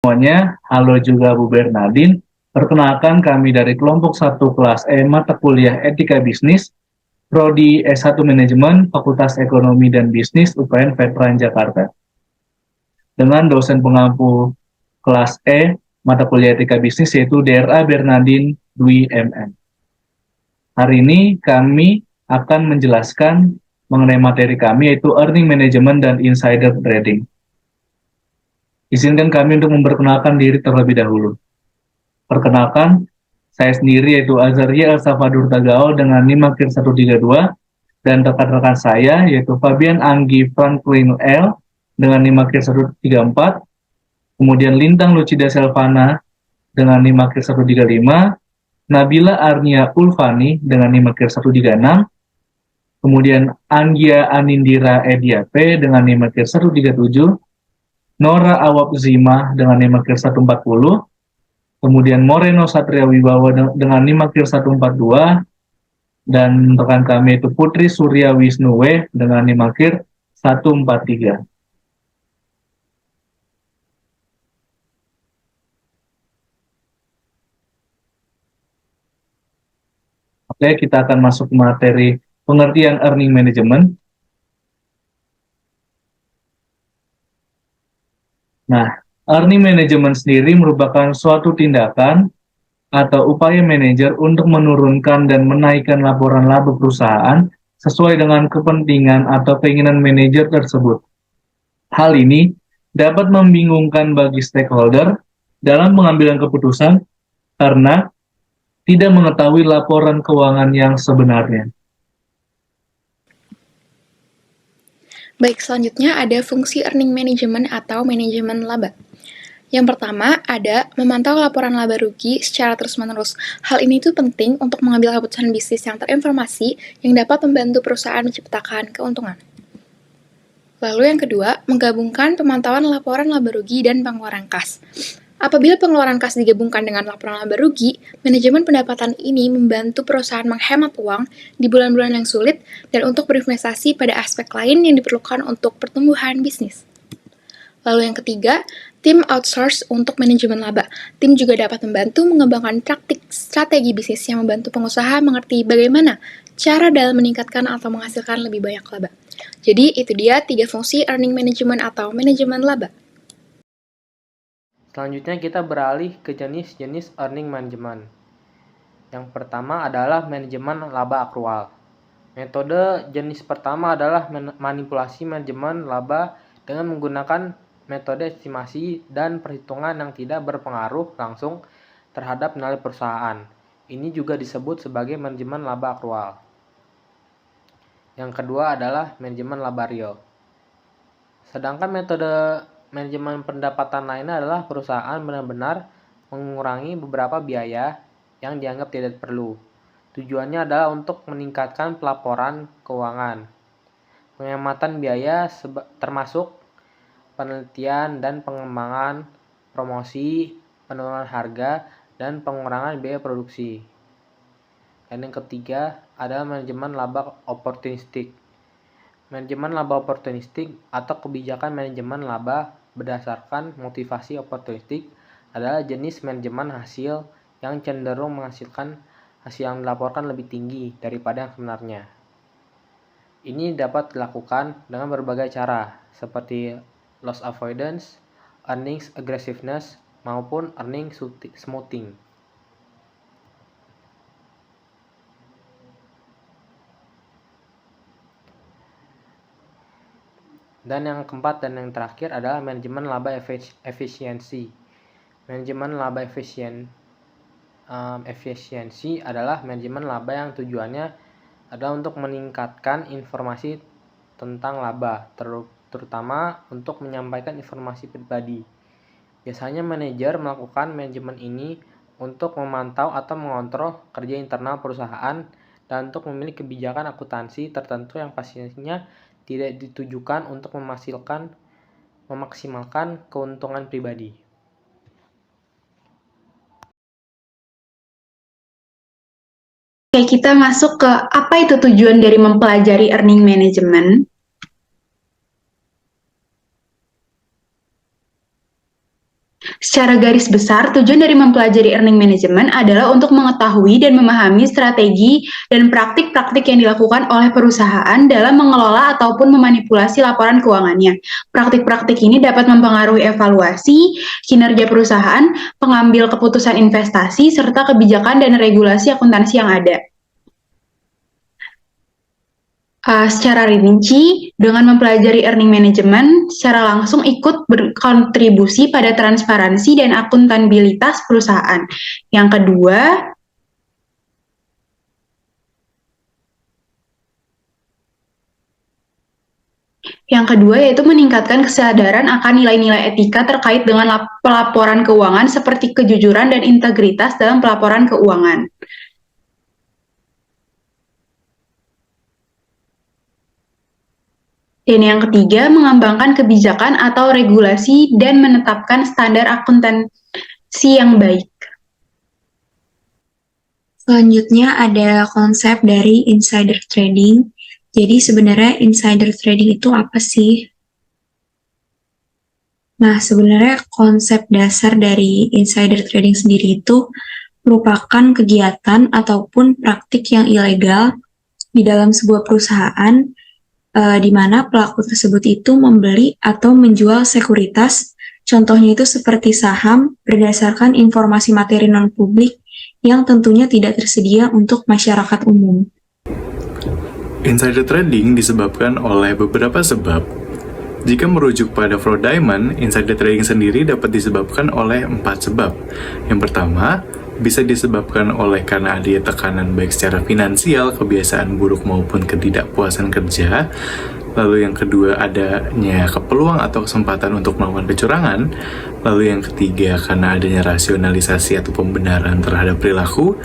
Semuanya, halo juga Bu Bernardin. Perkenalkan kami dari kelompok 1 kelas E mata kuliah Etika Bisnis, Prodi S1 Manajemen, Fakultas Ekonomi dan Bisnis UPN Veteran Jakarta. Dengan dosen pengampu kelas E mata kuliah Etika Bisnis yaitu DRA Bernardin Dwi MM. Hari ini kami akan menjelaskan mengenai materi kami yaitu Earning Management dan Insider Trading. Izinkan kami untuk memperkenalkan diri terlebih dahulu. Perkenalkan, saya sendiri yaitu Azaria El Salvador Tagaol dengan NIM akhir 132 dan rekan-rekan saya yaitu Fabian Anggi Franklin L dengan NIM akhir 134, kemudian Lintang Lucida Selvana dengan NIM akhir 135, Nabila Arnia Ulfani dengan NIM akhir 136, kemudian Anggia Anindira Ediape dengan NIM akhir 137, Nora Awab Zima dengan NIM akhir 140, kemudian Moreno Satria Wibawa dengan NIM akhir 142, dan rekan kami itu Putri Surya Wisnuwe dengan NIM akhir 143. Oke, kita akan masuk ke materi pengertian earning management. Nah, earning management sendiri merupakan suatu tindakan atau upaya manajer untuk menurunkan dan menaikkan laporan laba perusahaan sesuai dengan kepentingan atau keinginan manajer tersebut. Hal ini dapat membingungkan bagi stakeholder dalam pengambilan keputusan karena tidak mengetahui laporan keuangan yang sebenarnya. Baik, selanjutnya ada fungsi earning management atau manajemen laba. Yang pertama ada memantau laporan laba rugi secara terus-menerus. Hal ini tuh penting untuk mengambil keputusan bisnis yang terinformasi yang dapat membantu perusahaan menciptakan keuntungan. Lalu yang kedua, menggabungkan pemantauan laporan laba rugi dan pengeluaran kas. Apabila pengeluaran kas digabungkan dengan laporan laba rugi, manajemen pendapatan ini membantu perusahaan menghemat uang di bulan-bulan yang sulit dan untuk berinvestasi pada aspek lain yang diperlukan untuk pertumbuhan bisnis. Lalu yang ketiga, tim outsource untuk manajemen laba. Tim juga dapat membantu mengembangkan praktik strategi bisnis yang membantu pengusaha mengerti bagaimana cara dalam meningkatkan atau menghasilkan lebih banyak laba. Jadi itu dia 3 fungsi earning management atau manajemen laba. Selanjutnya kita beralih ke jenis-jenis earning management. Yang pertama adalah manajemen laba akrual. Metode jenis pertama adalah manipulasi manajemen laba dengan menggunakan metode estimasi dan perhitungan yang tidak berpengaruh langsung terhadap nilai perusahaan. Ini juga disebut sebagai manajemen laba akrual. Yang kedua adalah manajemen laba real. Sedangkan metode manajemen pendapatan lainnya adalah perusahaan benar-benar mengurangi beberapa biaya yang dianggap tidak perlu. Tujuannya adalah untuk meningkatkan pelaporan keuangan. Penghematan biaya termasuk penelitian dan pengembangan, promosi, penurunan harga, dan pengurangan biaya produksi. Dan yang ketiga adalah manajemen laba oportunistik. Manajemen laba oportunistik atau kebijakan manajemen laba berdasarkan motivasi oportunistik adalah jenis manajemen hasil yang cenderung menghasilkan hasil yang dilaporkan lebih tinggi daripada yang sebenarnya. Ini dapat dilakukan dengan berbagai cara, seperti loss avoidance, earnings aggressiveness, maupun earnings smoothing. Dan yang keempat dan yang terakhir adalah manajemen laba efisiensi. Manajemen laba efisiensi adalah manajemen laba yang tujuannya adalah untuk meningkatkan informasi tentang laba, terutama untuk menyampaikan informasi pribadi. Biasanya manajer melakukan manajemen ini untuk memantau atau mengontrol kerja internal perusahaan dan untuk memilih kebijakan akuntansi tertentu yang pastinya tidak ditujukan untuk memaksimalkan keuntungan pribadi. Oke, kita masuk ke apa itu tujuan dari mempelajari earning management. Secara garis besar, tujuan dari mempelajari earning management adalah untuk mengetahui dan memahami strategi dan praktik-praktik yang dilakukan oleh perusahaan dalam mengelola ataupun memanipulasi laporan keuangannya. Praktik-praktik ini dapat mempengaruhi evaluasi, kinerja perusahaan, pengambil keputusan investasi, serta kebijakan dan regulasi akuntansi yang ada. Secara rinci, dengan mempelajari earning management, secara langsung ikut berkontribusi pada transparansi dan akuntabilitas perusahaan. Yang kedua yaitu meningkatkan kesadaran akan nilai-nilai etika terkait dengan pelaporan keuangan seperti kejujuran dan integritas dalam pelaporan keuangan. Dan yang ketiga, mengembangkan kebijakan atau regulasi dan menetapkan standar akuntansi yang baik. Selanjutnya ada konsep dari insider trading. Jadi sebenarnya insider trading itu apa sih? Nah, sebenarnya konsep dasar dari insider trading sendiri itu merupakan kegiatan ataupun praktik yang ilegal di dalam sebuah perusahaan di mana pelaku tersebut itu membeli atau menjual sekuritas, contohnya itu seperti saham berdasarkan informasi materi non-publik yang tentunya tidak tersedia untuk masyarakat umum. Insider trading disebabkan oleh beberapa sebab. Jika merujuk pada Floyd Diamond, insider trading sendiri dapat disebabkan oleh 4 sebab. Yang pertama, bisa disebabkan oleh karena adanya tekanan baik secara finansial, kebiasaan buruk maupun ketidakpuasan kerja. Lalu yang kedua, adanya peluang atau kesempatan untuk melakukan kecurangan. Lalu yang ketiga, karena adanya rasionalisasi atau pembenaran terhadap perilaku.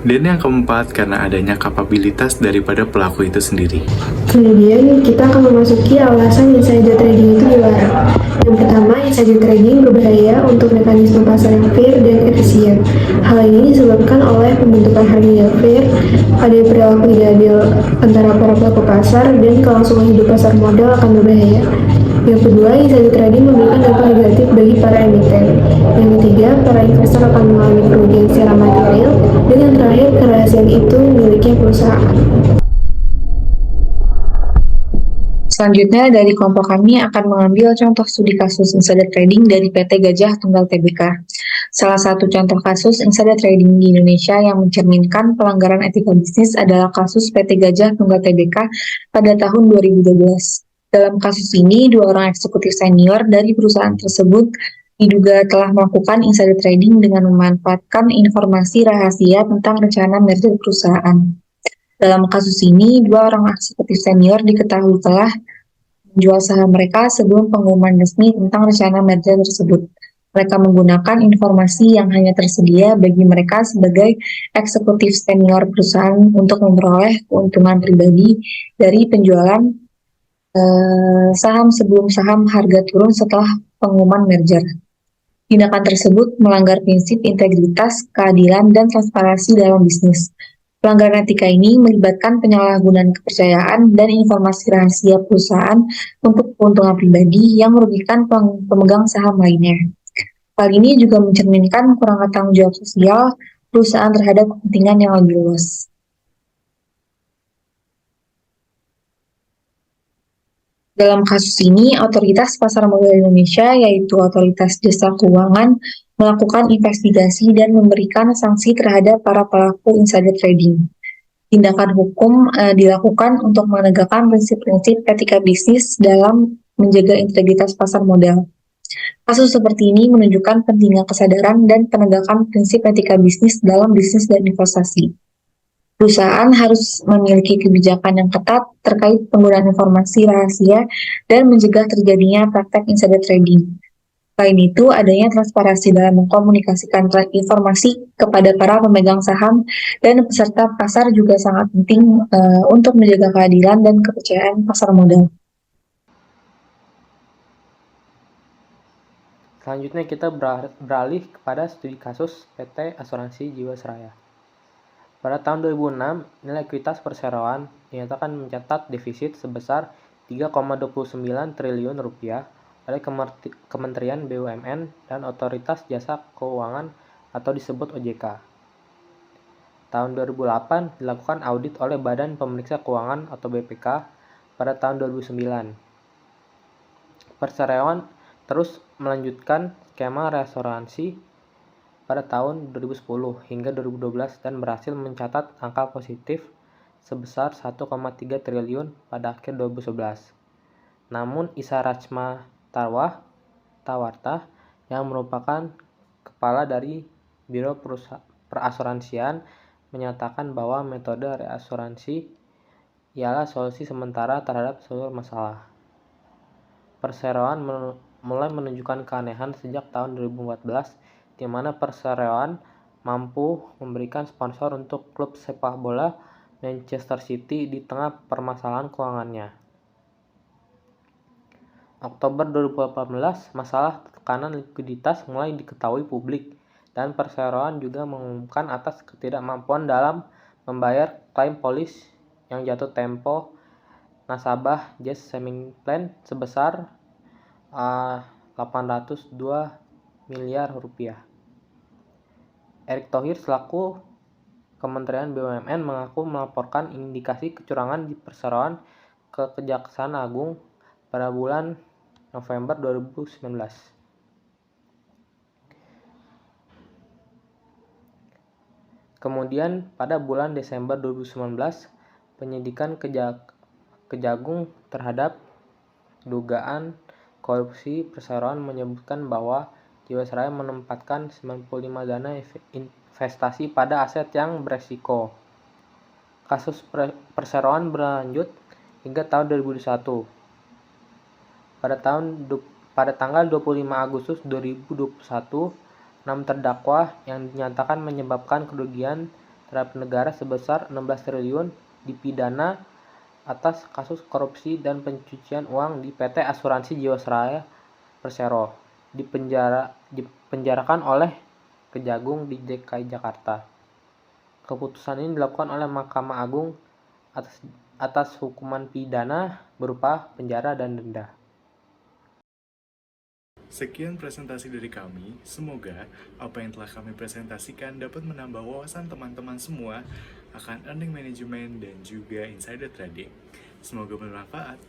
Dan yang keempat, karena adanya kapabilitas daripada pelaku itu sendiri. Kemudian kita akan memasuki alasan insider trading itu dilarang. Yang pertama, insider trading berbahaya untuk mekanisme pasar yang fair dan efisien. Hal ini disebabkan oleh pembentukan harga yang fair, ada perilaku tidak adil antara para pelaku pasar, dan kelangsungan hidup pasar modal akan berbahaya. Yang kedua, insider trading memberikan dampak negatif bagi para emiten. Yang ketiga, para investor akan mengalami kerugian secara material. Dan yang terakhir, kerahasiaan itu miliknya perusahaan. Selanjutnya dari kelompok kami akan mengambil contoh studi kasus insider trading dari PT Gajah Tunggal Tbk. Salah satu contoh kasus insider trading di Indonesia yang mencerminkan pelanggaran etika bisnis adalah kasus PT Gajah Tunggal Tbk pada tahun 2012. Dalam kasus ini, 2 orang eksekutif senior dari perusahaan tersebut diduga telah melakukan insider trading dengan memanfaatkan informasi rahasia tentang rencana merger perusahaan. Dalam kasus ini, 2 orang eksekutif senior diketahui telah menjual saham mereka sebelum pengumuman resmi tentang rencana merger tersebut. Mereka menggunakan informasi yang hanya tersedia bagi mereka sebagai eksekutif senior perusahaan untuk memperoleh keuntungan pribadi dari penjualan saham sebelum saham harga turun setelah pengumuman merger. Tindakan tersebut melanggar prinsip integritas, keadilan, dan transparansi dalam bisnis. Pelanggaran etika ini melibatkan penyalahgunaan kepercayaan dan informasi rahasia perusahaan untuk keuntungan pribadi yang merugikan pemegang saham lainnya. Hal ini juga mencerminkan kurangnya tanggung jawab sosial perusahaan terhadap kepentingan yang lebih luas. Dalam kasus ini, Otoritas Pasar Modal Indonesia, yaitu Otoritas Jasa Keuangan, melakukan investigasi dan memberikan sanksi terhadap para pelaku insider trading. Tindakan hukum dilakukan untuk menegakkan prinsip-prinsip etika bisnis dalam menjaga integritas pasar modal. Kasus seperti ini menunjukkan pentingnya kesadaran dan penegakan prinsip etika bisnis dalam bisnis dan investasi. Perusahaan harus memiliki kebijakan yang ketat terkait penggunaan informasi rahasia dan mencegah terjadinya praktek insider trading. Selain itu, adanya transparansi dalam mengkomunikasikan informasi kepada para pemegang saham dan peserta pasar juga sangat penting untuk menjaga keadilan dan kepercayaan pasar modal. Selanjutnya kita beralih kepada studi kasus PT Asuransi Jiwasraya. Pada tahun 2006, nilai ekuitas perseroan dinyatakan mencatat defisit sebesar 3,29 triliun rupiah oleh Kementerian BUMN dan Otoritas Jasa Keuangan atau disebut OJK. Tahun 2008 dilakukan audit oleh Badan Pemeriksa Keuangan atau BPK pada tahun 2009. Perseroan terus melanjutkan skema reasuransi pada tahun 2010 hingga 2012 dan berhasil mencatat angka positif sebesar 1,3 triliun pada akhir 2011. Namun Isa Rachma Tawarta yang merupakan kepala dari Biro Perasuransian menyatakan bahwa metode reasuransi ialah solusi sementara terhadap seluruh masalah. Perseroan mulai menunjukkan keanehan sejak tahun 2014, di mana Perseroan mampu memberikan sponsor untuk klub sepak bola Manchester City di tengah permasalahan keuangannya. Oktober 2018, masalah tekanan likuiditas mulai diketahui publik, dan Perseroan juga mengumumkan atas ketidakmampuan dalam membayar klaim polis yang jatuh tempo nasabah Jazz Savings Plan sebesar 802 miliar rupiah. Erick Thohir selaku Kementerian BUMN mengaku melaporkan indikasi kecurangan di Perseroan ke Kejaksaan Agung pada bulan November 2019. Kemudian pada bulan Desember 2019, penyidikan Kejagung terhadap dugaan korupsi Perseroan menyebutkan bahwa Jiwasraya menempatkan 95 dana investasi pada aset yang beresiko. Kasus Perseroan berlanjut hingga tahun 2021. Pada tanggal 25 Agustus 2021, 6 terdakwa yang dinyatakan menyebabkan kerugian terhadap negara sebesar 16 triliun dipidana atas kasus korupsi dan pencucian uang di PT Asuransi Jiwasraya Persero, dipenjarakan oleh Kejagung di DKI Jakarta. Keputusan ini dilakukan oleh Mahkamah Agung atas hukuman pidana berupa penjara dan denda. Sekian presentasi dari kami, semoga apa yang telah kami presentasikan dapat menambah wawasan teman-teman semua akan earning management dan juga insider trading. Semoga bermanfaat.